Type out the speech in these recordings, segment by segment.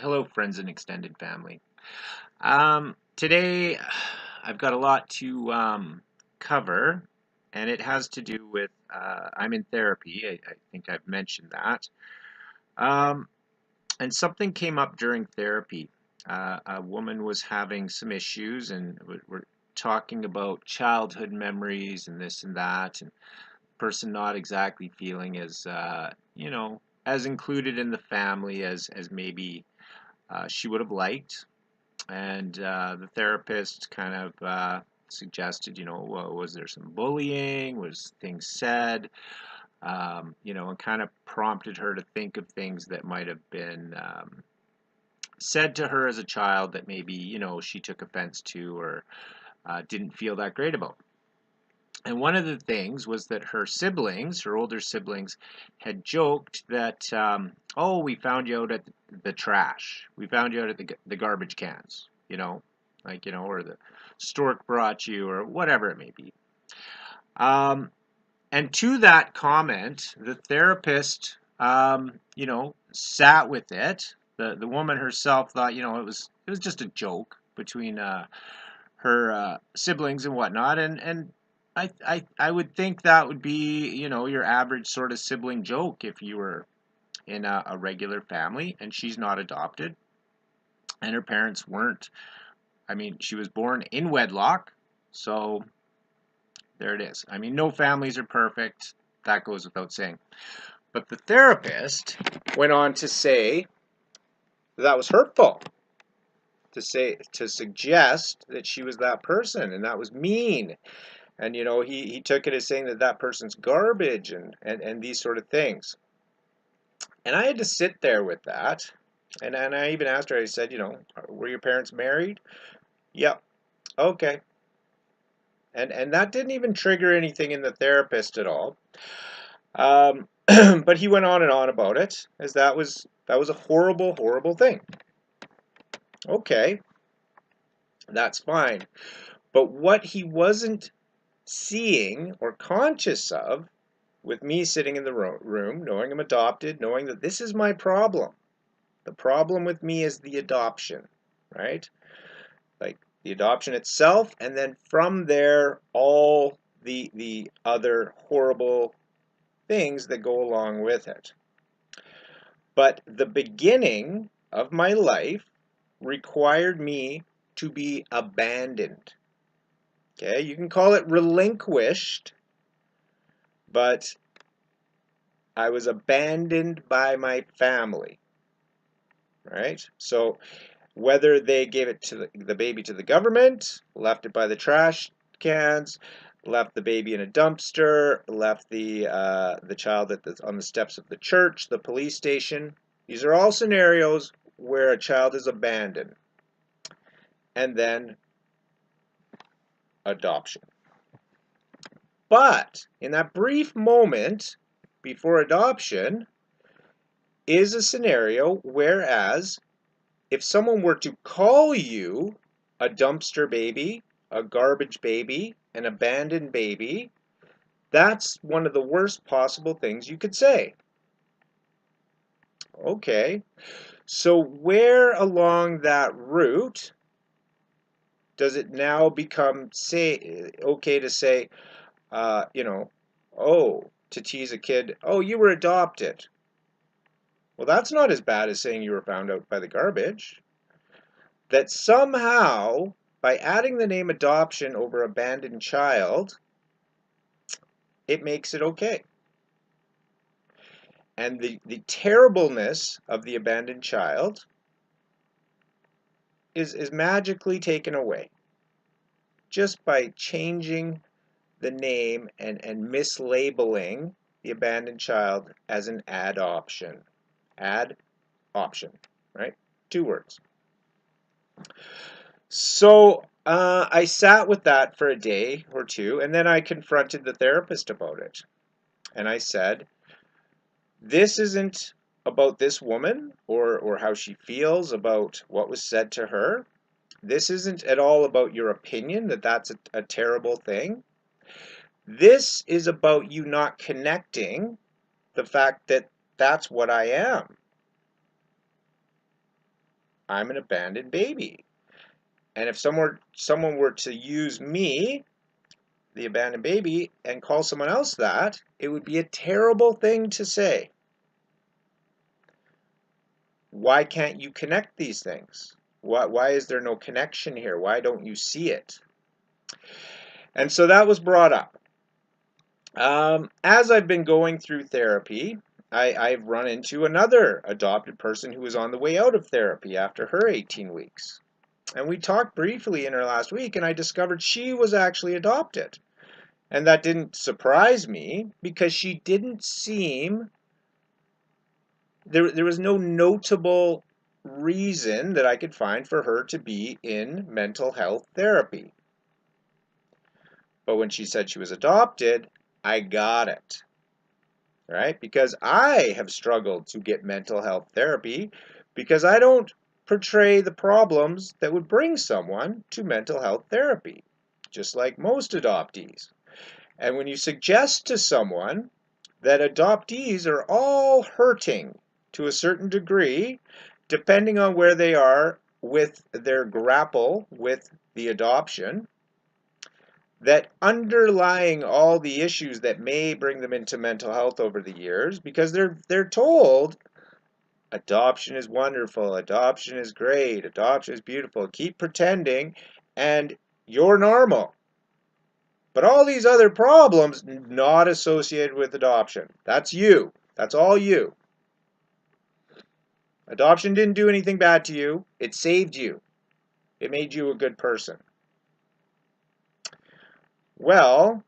Hello, friends and extended family. Today, I've got a lot to cover, and it has to do with I'm in therapy. I think I've mentioned that. Um, and something came up during therapy. A woman was having some issues, and we're talking about childhood memories and this and that, and the person not exactly feeling as, as included in the family as maybe she would have liked. And the therapist kind of suggested, well, was there some bullying? Was things said? And kind of prompted her to think of things that might have been said to her as a child that maybe, she took offense to or didn't feel that great about. And one of the things was that her siblings, her older siblings, had joked that, oh, we found you out at the trash. We found you out at the garbage cans, or the stork brought you, or whatever it may be. Um, and to that comment, the therapist, sat with it. The woman herself thought, it was just a joke between her siblings and whatnot, and I would think that would be your average sort of sibling joke if you were in a regular family, and she's not adopted, and her parents weren't. I mean, she was born in wedlock, so there it is. I mean, no families are perfect. That goes without saying. But the therapist went on to say that was hurtful. To suggest that she was that person and that was mean. And he took it as saying that person's garbage and these sort of things. And I had to sit there with that. And I even asked her, I said, were your parents married? Yep. Okay. And that didn't even trigger anything in the therapist at all. But he went on and on about it, as that was a horrible, horrible thing. Okay, that's fine. But what he wasn't seeing or conscious of, with me sitting in the room, knowing I'm adopted, knowing that this is my problem. The problem with me is the adoption, right? Like the adoption itself, and then from there, all the other horrible things that go along with it. But the beginning of my life required me to be abandoned. Okay, you can call it relinquished, but I was abandoned by my family, right? So whether they gave it to the baby to the government, left it by the trash cans, left the baby in a dumpster, left the child on the steps of the church, the police station. These are all scenarios where a child is abandoned, and then adoption. But in that brief moment before adoption is a scenario whereas if someone were to call you a dumpster baby, a garbage baby, an abandoned baby, that's one of the worst possible things you could say. Okay, so where along that route does it now become okay to say, oh, to tease a kid, oh, you were adopted? Well, that's not as bad as saying you were found out by the garbage. That somehow, by adding the name adoption over abandoned child, it makes it okay. And the terribleness of the abandoned child is magically taken away just by changing the name and mislabeling the abandoned child as an adoption. Add option, right? 2 words. So I sat with that for a day or two, and then I confronted the therapist about it. And I said, this isn't about this woman or how she feels about what was said to her. This isn't at all about your opinion that that's a terrible thing. This is about you not connecting the fact that that's what I am. I'm an abandoned baby. And if someone were to use me, the abandoned baby, and call someone else that, it would be a terrible thing to say. Why can't you connect these things? Why is there no connection here? Why don't you see it? And so that was brought up. As I've been going through therapy, I've run into another adopted person who was on the way out of therapy after her 18 weeks. And we talked briefly in her last week, and I discovered she was actually adopted. And that didn't surprise me because she didn't seem, there was no notable reason that I could find for her to be in mental health therapy. But when she said she was adopted, I got it. Right? Because I have struggled to get mental health therapy because I don't portray the problems that would bring someone to mental health therapy, just like most adoptees. And when you suggest to someone that adoptees are all hurting to a certain degree, depending on where they are with their grapple with the adoption, that underlying all the issues that may bring them into mental health over the years, because they're told adoption is wonderful, adoption is great, adoption is beautiful, keep pretending, and you're normal. But all these other problems not associated with adoption. That's you. That's all you. Adoption didn't do anything bad to you. It saved you. It made you a good person. Well,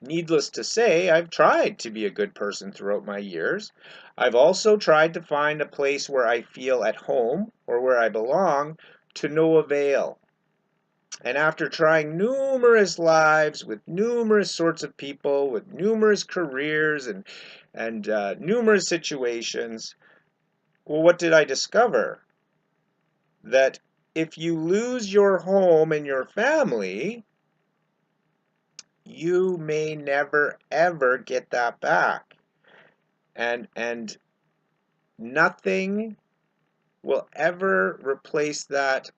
needless to say, I've tried to be a good person throughout my years. I've also tried to find a place where I feel at home or where I belong, to no avail. And after trying numerous lives with numerous sorts of people, with numerous careers and numerous situations, well, what did I discover? That if you lose your home and your family, you may never ever get that back. And nothing will ever replace that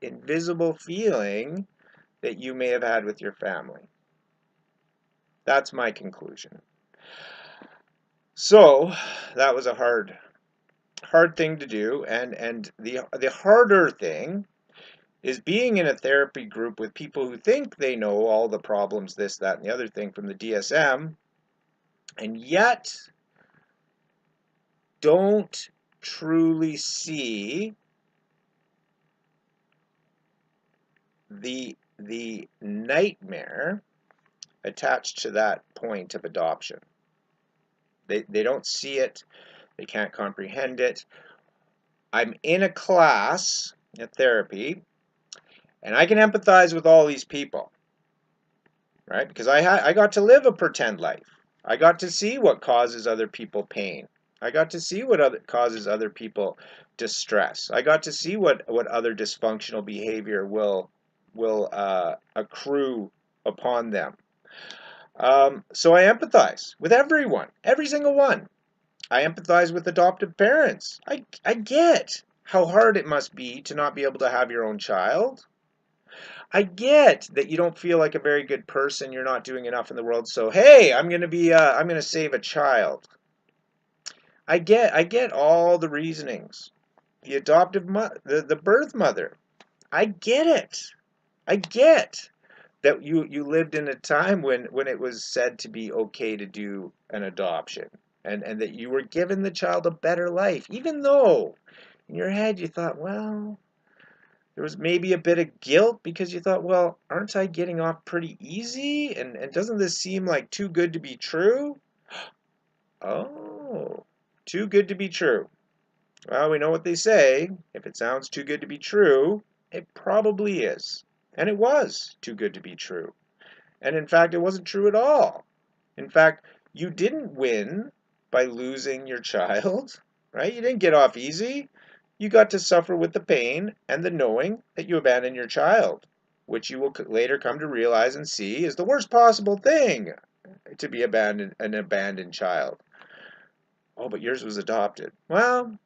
invisible feeling that you may have had with your family. That's my conclusion. So that was a hard thing to do, and the harder thing is being in a therapy group with people who think they know all the problems, this, that, and the other thing from the DSM, and yet don't truly see the nightmare attached to that point of adoption. They don't see it. They can't comprehend it. I'm in a class at therapy, and I can empathize with all these people, right? Because I got to live a pretend life. I got to see what causes other people pain. I got to see what causes other people distress. I got to see what other dysfunctional behavior will accrue upon them. So I empathize with everyone, every single one. I empathize with adoptive parents. I get how hard it must be to not be able to have your own child. I get that you don't feel like a very good person, you're not doing enough in the world, so hey, I'm going to save a child. I get all the reasonings. The adoptive the birth mother. I get it. I get that you lived in a time when it was said to be okay to do an adoption, and that you were giving the child a better life, even though in your head you thought, well, there was maybe a bit of guilt because you thought, well, aren't I getting off pretty easy? And doesn't this seem like too good to be true? Oh, too good to be true. Well, we know what they say. If it sounds too good to be true, it probably is. And it was too good to be true. And in fact, it wasn't true at all. In fact, you didn't win by losing your child, right? You didn't get off easy. You got to suffer with the pain and the knowing that you abandoned your child, which you will later come to realize and see is the worst possible thing, to be an abandoned child. Oh, but yours was adopted. Well,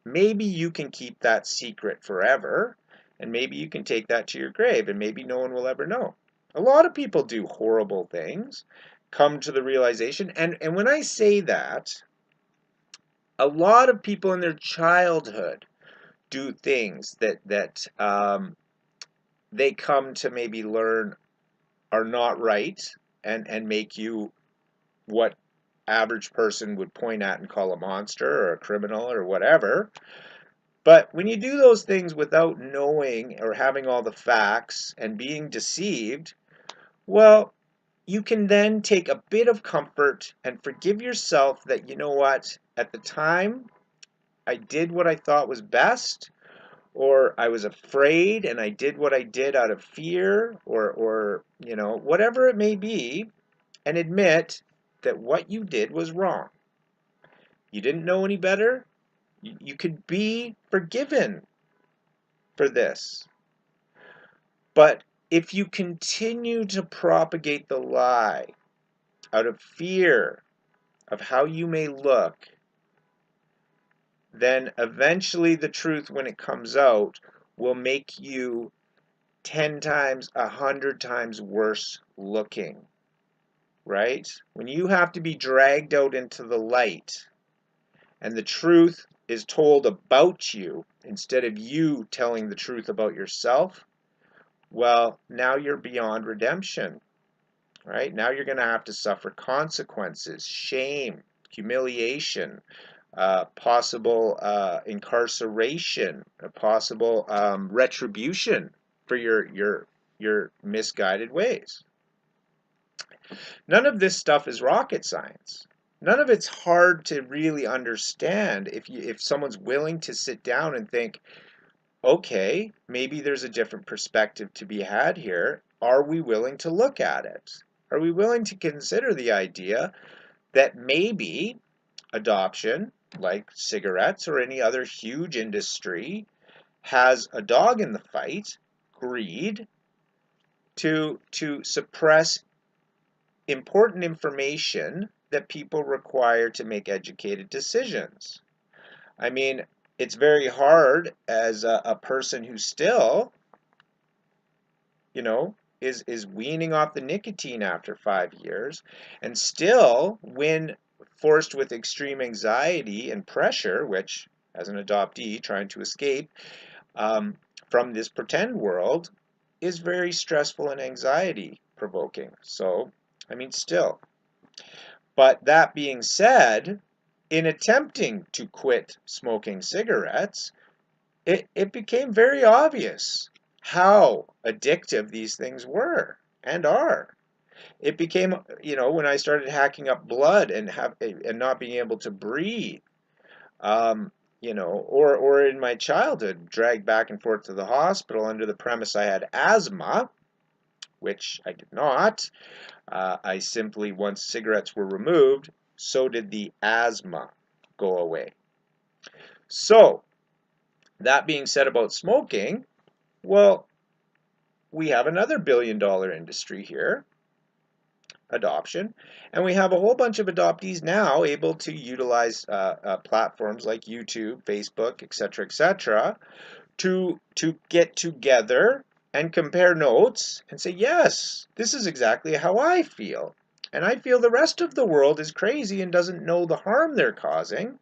maybe you can keep that secret forever, and maybe you can take that to your grave, and maybe no one will ever know. A lot of people do horrible things, come to the realization, and when I say that, a lot of people in their childhood do things that they come to maybe learn are not right, and make you what average person would point at and call a monster or a criminal or whatever. But when you do those things without knowing or having all the facts and being deceived, well, you can then take a bit of comfort and forgive yourself that, you know what, at the time I did what I thought was best, or I was afraid and I did what I did out of fear, or whatever it may be, and admit that what you did was wrong. You didn't know any better. You could be forgiven for this. But if you continue to propagate the lie out of fear of how you may look, then eventually the truth, when it comes out, will make you 10 times, 100 times worse looking, right? When you have to be dragged out into the light and the truth is told about you instead of you telling the truth about yourself, well, now you're beyond redemption, right? Now you're going to have to suffer consequences, shame, humiliation, possible incarceration, possible retribution for your misguided ways. None of this stuff is rocket science. None of it's hard to really understand if someone's willing to sit down and think, okay, maybe there's a different perspective to be had here. Are we willing to look at it? Are we willing to consider the idea that maybe adoption, like cigarettes or any other huge industry, has a dog in the fight, greed, to suppress important information that people require to make educated decisions? I mean, it's very hard as a person who still, is weaning off the nicotine after 5 years, and still, when forced with extreme anxiety and pressure, which, as an adoptee trying to escape from this pretend world, is very stressful and anxiety provoking. So, I mean, still. But that being said, in attempting to quit smoking cigarettes, it became very obvious how addictive these things were and are. It became, when I started hacking up blood and not being able to breathe, or in my childhood, dragged back and forth to the hospital under the premise I had asthma, which I did not. I simply, once cigarettes were removed, so did the asthma go away. So, that being said about smoking, well, we have another billion-dollar industry here, adoption, and we have a whole bunch of adoptees now able to utilize platforms like YouTube, Facebook, etc., to get together and compare notes and say, yes, this is exactly how I feel. And I feel the rest of the world is crazy and doesn't know the harm they're causing.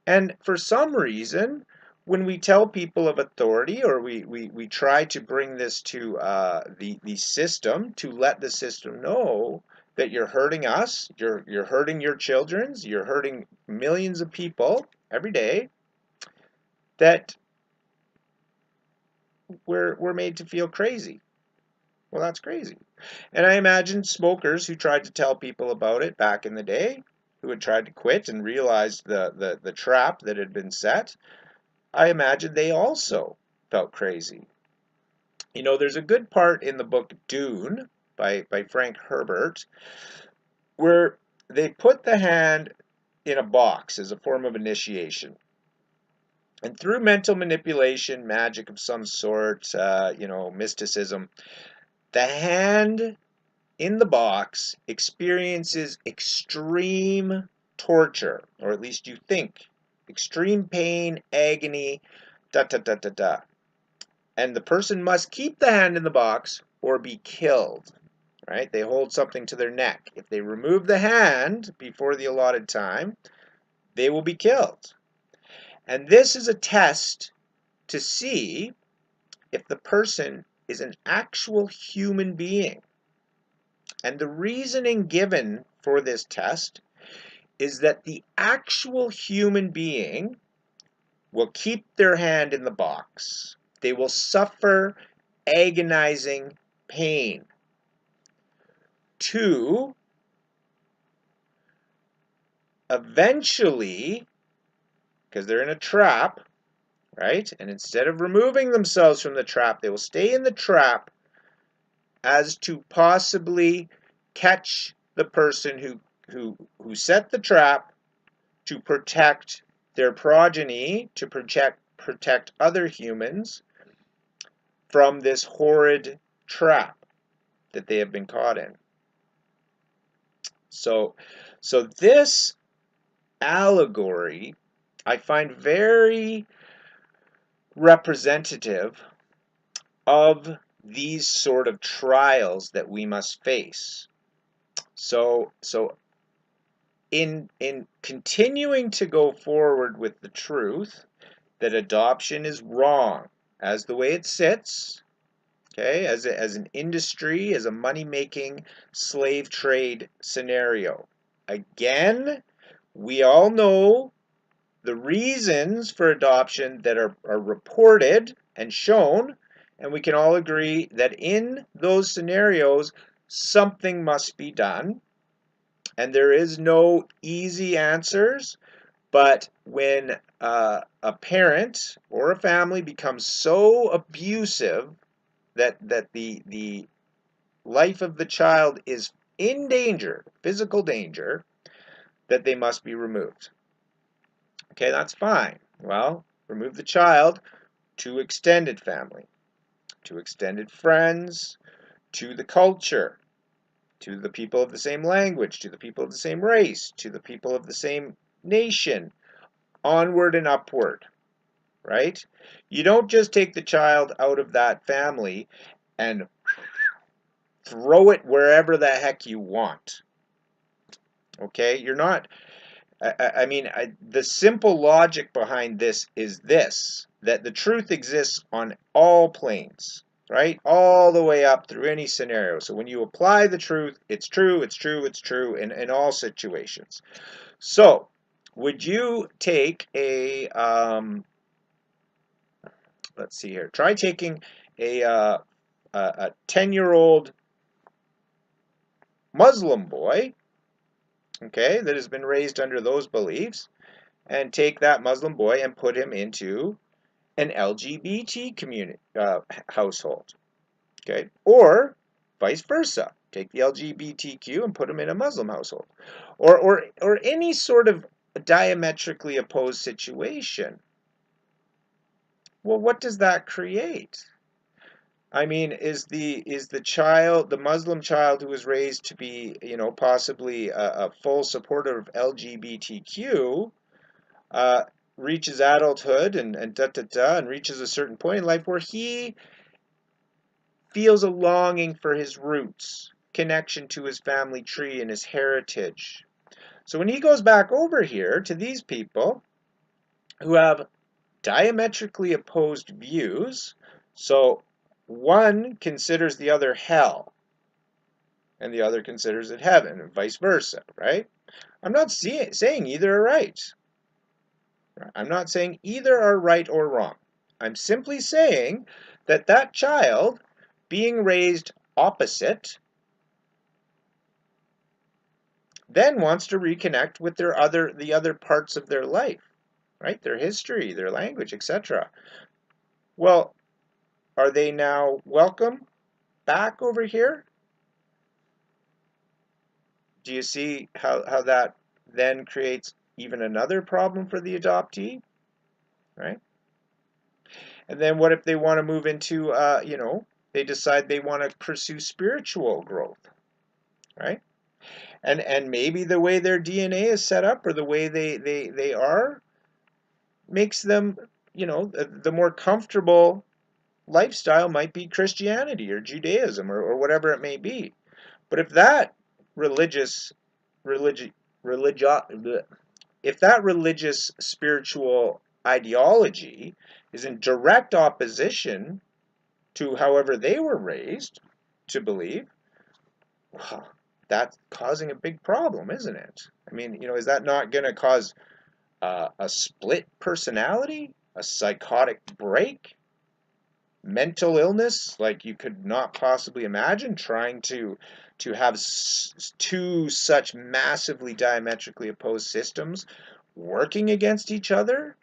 And for some reason, when we tell people of authority, or we try to bring this to the system, to let the system know that you're hurting us, you're hurting your children's, you're hurting millions of people every day, that we're made to feel crazy. Well, that's crazy. And I imagine smokers who tried to tell people about it back in the day, who had tried to quit and realized the trap that had been set, I imagine they also felt crazy. There's a good part in the book Dune by Frank Herbert where they put the hand in a box as a form of initiation. And through mental manipulation, magic of some sort, mysticism, the hand in the box experiences extreme torture, or at least you think extreme pain, agony, da da da da da. And the person must keep the hand in the box or be killed. Right? They hold something to their neck. If they remove the hand before the allotted time, they will be killed. And this is a test to see if the person is an actual human being. And the reasoning given for this test is that the actual human being will keep their hand in the box. They will suffer agonizing pain to eventually, because they're in a trap, right? And instead of removing themselves from the trap, they will stay in the trap as to possibly catch the person who set the trap, to protect their progeny, to protect other humans from this horrid trap that they have been caught in. So this allegory I find very representative of these sort of trials that we must face. So in continuing to go forward with the truth that adoption is wrong as the way it sits, okay, as an industry, as a money-making slave trade scenario. Again, we all know the reasons for adoption that are reported and shown, and we can all agree that in those scenarios, something must be done, and there is no easy answers. But when a parent or a family becomes so abusive that the life of the child is in danger, physical danger, that they must be removed. Okay, that's fine. Well, remove the child to extended family, to extended friends, to the culture, to the people of the same language, to the people of the same race, to the people of the same nation, onward and upward, right? You don't just take the child out of that family and throw it wherever the heck you want. Okay? You're not, the simple logic behind this is this, that the truth exists on all planes, right? All the way up through any scenario. So when you apply the truth, it's true, it's true, it's true in all situations. So, would you take a, let's see here, try taking a 10-year-old Muslim boy, okay, that has been raised under those beliefs, and take that Muslim boy and put him into an LGBT community household, okay, or vice versa. Take the LGBTQ and put him in a Muslim household, or any sort of diametrically opposed situation. Well, what does that create? I mean, is the child, the Muslim child who was raised to be, possibly a full supporter of LGBTQ, reaches adulthood and da da da, and reaches a certain point in life where he feels a longing for his roots, connection to his family tree and his heritage. So when he goes back over here to these people who have diametrically opposed views, so one considers the other hell, and the other considers it heaven, and vice versa, right? I'm not saying either are right. I'm not saying either are right or wrong. I'm simply saying that that child being raised opposite then wants to reconnect with the other parts of their life, right? Their history, their language, etc. Well, are they now welcome back over here? Do you see how that then creates even another problem for the adoptee, right? And then what if they want to move into, they decide they want to pursue spiritual growth, right? And maybe the way their DNA is set up or the way they are, makes them, the more comfortable lifestyle might be Christianity or Judaism or whatever it may be. But if that religious religi, religio, if that religious spiritual ideology is in direct opposition to however they were raised to believe, well, that's causing a big problem, isn't it? I mean, is that not going to cause a split personality, a psychotic break, mental illness like you could not possibly imagine, trying to have two such massively diametrically opposed systems working against each other?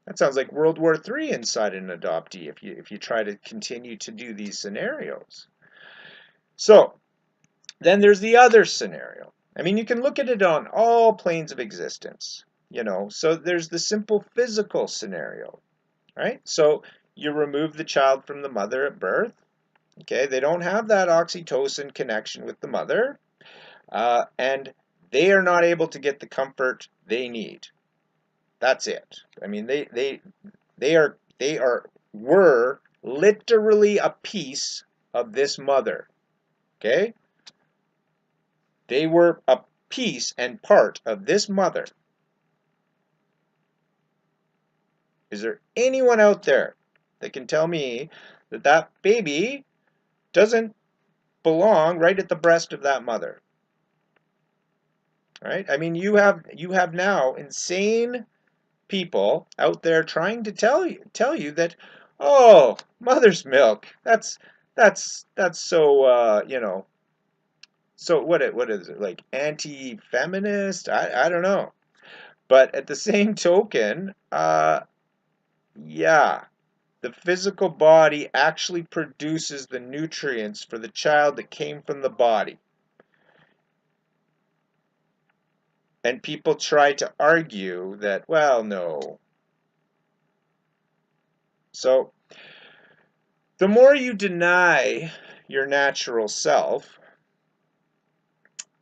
That sounds like World War III inside an adoptee if you try to continue to do these scenarios. So then there's the other scenario. I mean, you can look at it on all planes of existence, So there's the simple physical scenario, right? So you remove the child from the mother at birth. Okay, they don't have that oxytocin connection with the mother, and they are not able to get the comfort they need. That's it. I mean, were literally a piece of this mother. Okay, they were a piece and part of this mother. Is there anyone out there that can tell me that that baby doesn't belong right at the breast of that mother? Right? I mean, you have now insane people out there trying to tell you that, oh, mother's milk, that's so so what is it, like anti-feminist? I don't know. But at the same token, yeah, the physical body actually produces the nutrients for the child that came from the body. And people try to argue that, well, no. So the more you deny your natural self,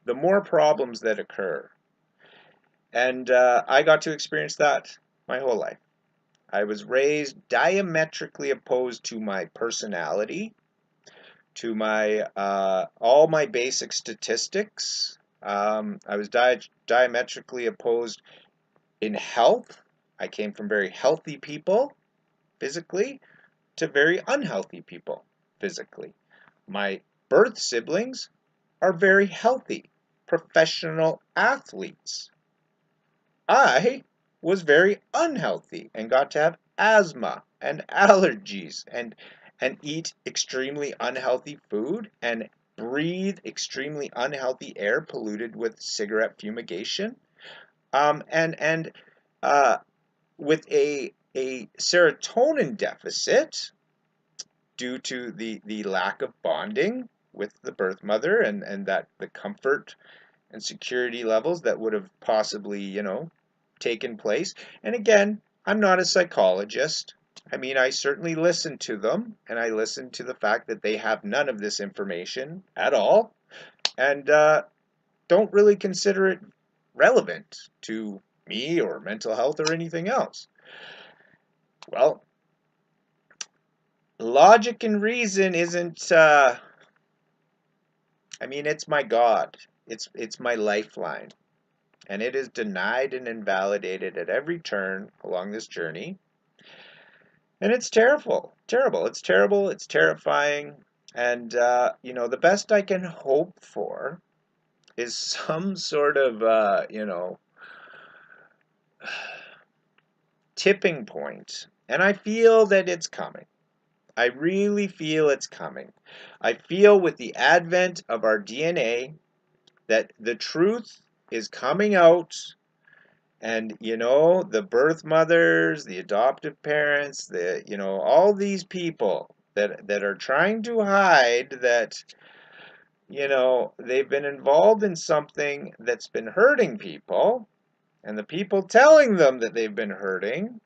the more problems that occur. And I got to experience that my whole life. I was raised diametrically opposed to my personality, to my all my basic statistics. I was diametrically opposed in health. I came from very healthy people physically to very unhealthy people physically. My birth siblings are very healthy, professional athletes. I was very unhealthy and got to have asthma and allergies and eat extremely unhealthy food and breathe extremely unhealthy air polluted with cigarette fumigation. And uh, with a serotonin deficit due to the lack of bonding with the birth mother and that the comfort and security levels that would have possibly, taken place. And again, I'm not a psychologist. I mean, I certainly listen to them, and I listen to the fact that they have none of this information at all, and don't really consider it relevant to me or mental health or anything else. Well, logic and reason isn't, I mean, it's my God. It's my lifeline. And it is denied and invalidated at every turn along this journey. And it's terrible. Terrible. It's terrible. It's terrifying. And, the best I can hope for is some sort of, tipping point. And I feel that it's coming. I really feel it's coming. I feel with the advent of our DNA that the truth is coming out, and the birth mothers, the adoptive parents, all these people that are trying to hide that they've been involved in something that's been hurting people, and the people telling them that they've been hurting,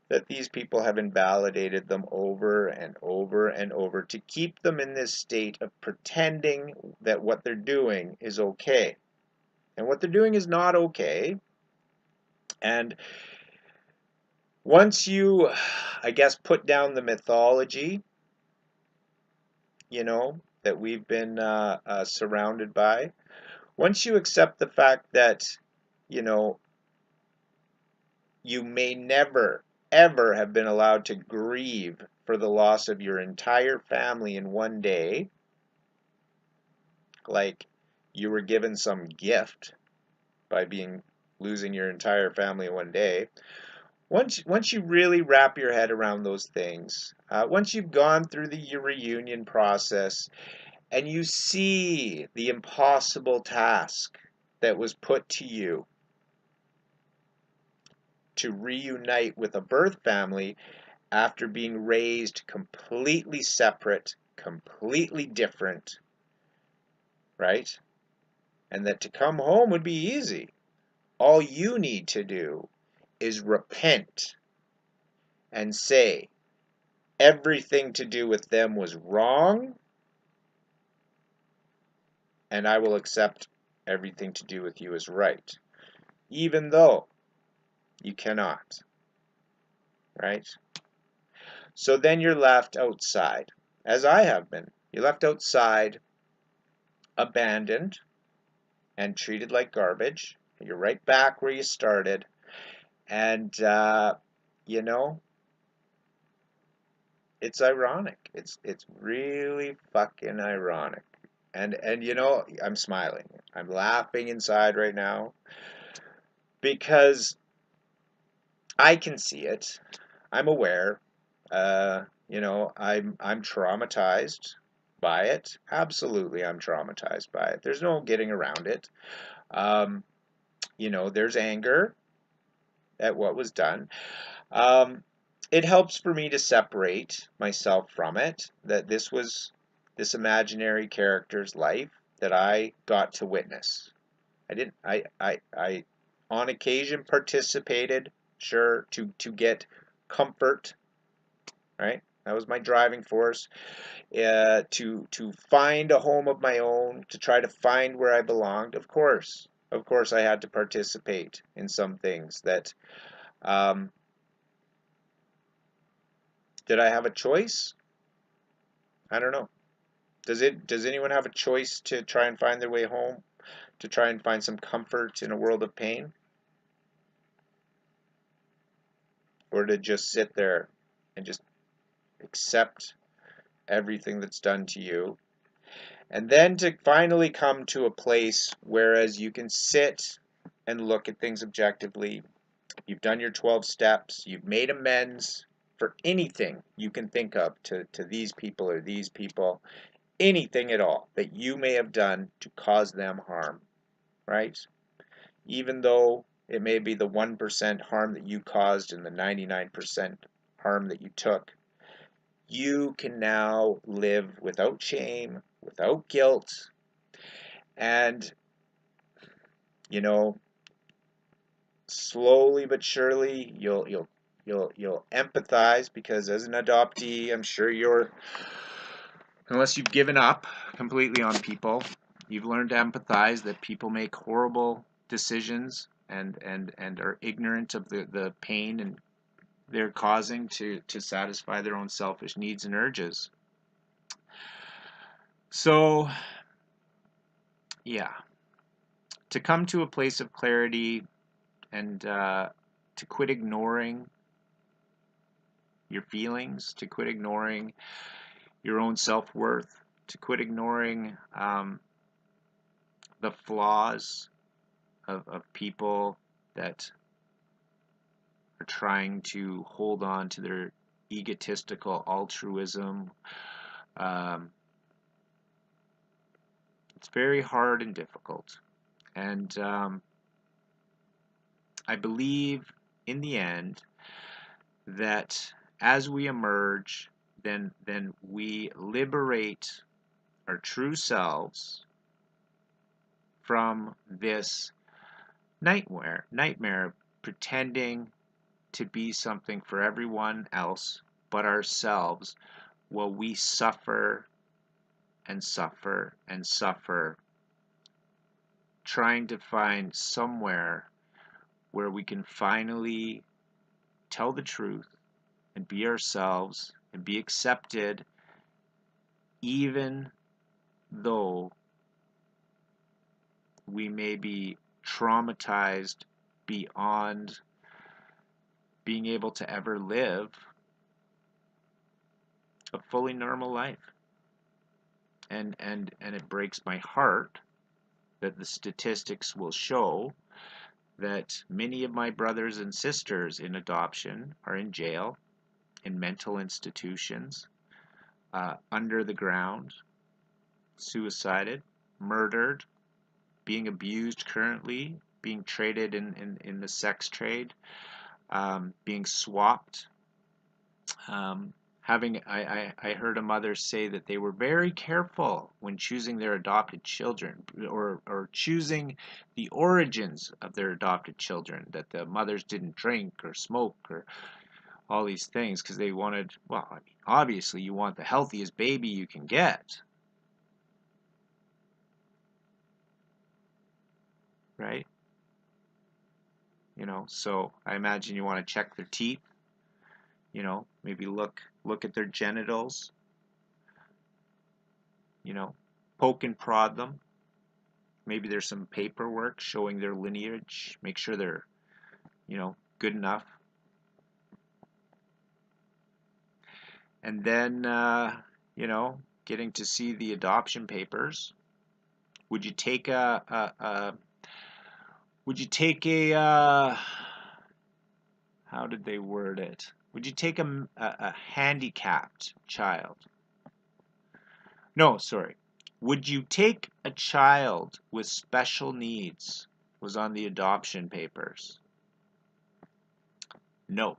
that these people have invalidated them over and over and over to keep them in this state of pretending that what they're doing is okay. And what they're doing is not okay. And Once you, I guess, put down the mythology, that we've been surrounded by, once you accept the fact that, you know, you may never, ever have been allowed to grieve for the loss of your entire family in one day, like you were given some gift by losing your entire family in one day. Once you really wrap your head around those things, once you've gone through the reunion process and you see the impossible task that was put to you to reunite with a birth family after being raised completely separate, completely different, right? And that to come home would be easy. All you need to do is repent and say everything to do with them was wrong, and I will accept everything to do with you as right, even though you cannot, right? So then you're left outside, as I have been. You're left outside, abandoned, and treated like garbage. You're right back where you started, and you know, it's ironic. It's really fucking ironic. And I'm smiling. I'm laughing inside right now because I can see it. I'm aware. I'm traumatized by it. Absolutely, I'm traumatized by it. There's no getting around it. Um, there's anger at what was done. Um, it helps for me to separate myself from it, that this was this imaginary character's life that I got to witness. I didn't I on occasion participated, sure, to get comfort, right? That was my driving force, to find a home of my own, to try to find where I belonged. Of course, I had to participate in some things that. Um, did I have a choice? I don't know. Does anyone have a choice to try and find their way home, to try and find some comfort in a world of pain, or to just sit there and just accept everything that's done to you, and then to finally come to a place whereas you can sit and look at things objectively. You've done your 12 steps, you've made amends for anything you can think of to these people or these people, anything at all that you may have done to cause them harm, right? Even though it may be the 1% harm that you caused and the 99% harm that you took, you can now live without shame, without guilt, and you know, slowly but surely you'll empathize, because as an adoptee, I'm sure unless you've given up completely on people, you've learned to empathize that people make horrible decisions and are ignorant of the pain and they're causing to satisfy their own selfish needs and urges. So, yeah, to come to a place of clarity and to quit ignoring your feelings, to quit ignoring your own self-worth, to quit ignoring the flaws of people that are trying to hold on to their egotistical altruism. Um, it's very hard and difficult. And I believe in the end that as we emerge, then we liberate our true selves from this nightmare pretending to be something for everyone else but ourselves, while we suffer and suffer and suffer, trying to find somewhere where we can finally tell the truth and be ourselves and be accepted, even though we may be traumatized beyond being able to ever live a fully normal life. And it breaks my heart that the statistics will show that many of my brothers and sisters in adoption are in jail, in mental institutions, under the ground, suicided, murdered, being abused currently, being traded in the sex trade, being swapped. I heard a mother say that they were very careful when choosing their adopted children, or choosing the origins of their adopted children, that the mothers didn't drink or smoke or all these things, because they wanted, well, I mean, obviously you want the healthiest baby you can get, right? So I imagine you want to check their teeth, maybe look at their genitals, poke and prod them. Maybe there's some paperwork showing their lineage. Make sure they're, good enough. And then, getting to see the adoption papers. Would you take how did they word it? Would you take a handicapped child? No, sorry. Would you take a child with special needs? Was on the adoption papers. No.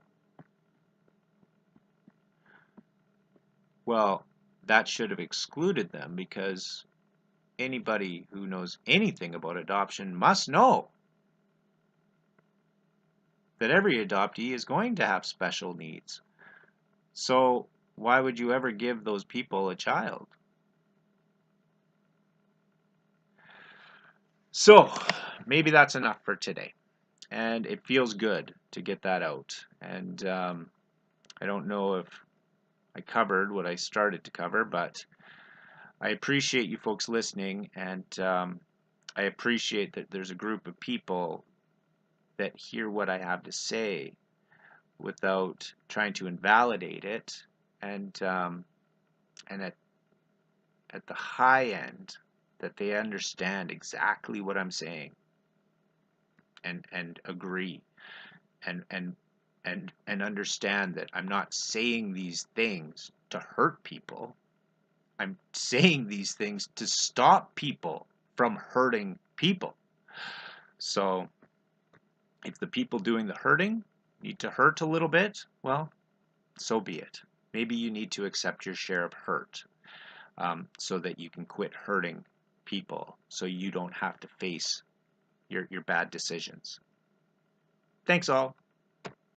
Well, that should have excluded them, because anybody who knows anything about adoption must know that every adoptee is going to have special needs. So why would you ever give those people a child? So maybe that's enough for today. And it feels good to get that out. And I don't know if I covered what I started to cover, but I appreciate you folks listening, and I appreciate that there's a group of people that hear what I have to say without trying to invalidate it, and at the high end, that they understand exactly what I'm saying, and agree, and understand that I'm not saying these things to hurt people. I'm saying these things to stop people from hurting people. So if the people doing the hurting need to hurt a little bit, well, so be it. Maybe you need to accept your share of hurt, so that you can quit hurting people, so you don't have to face your bad decisions. Thanks all.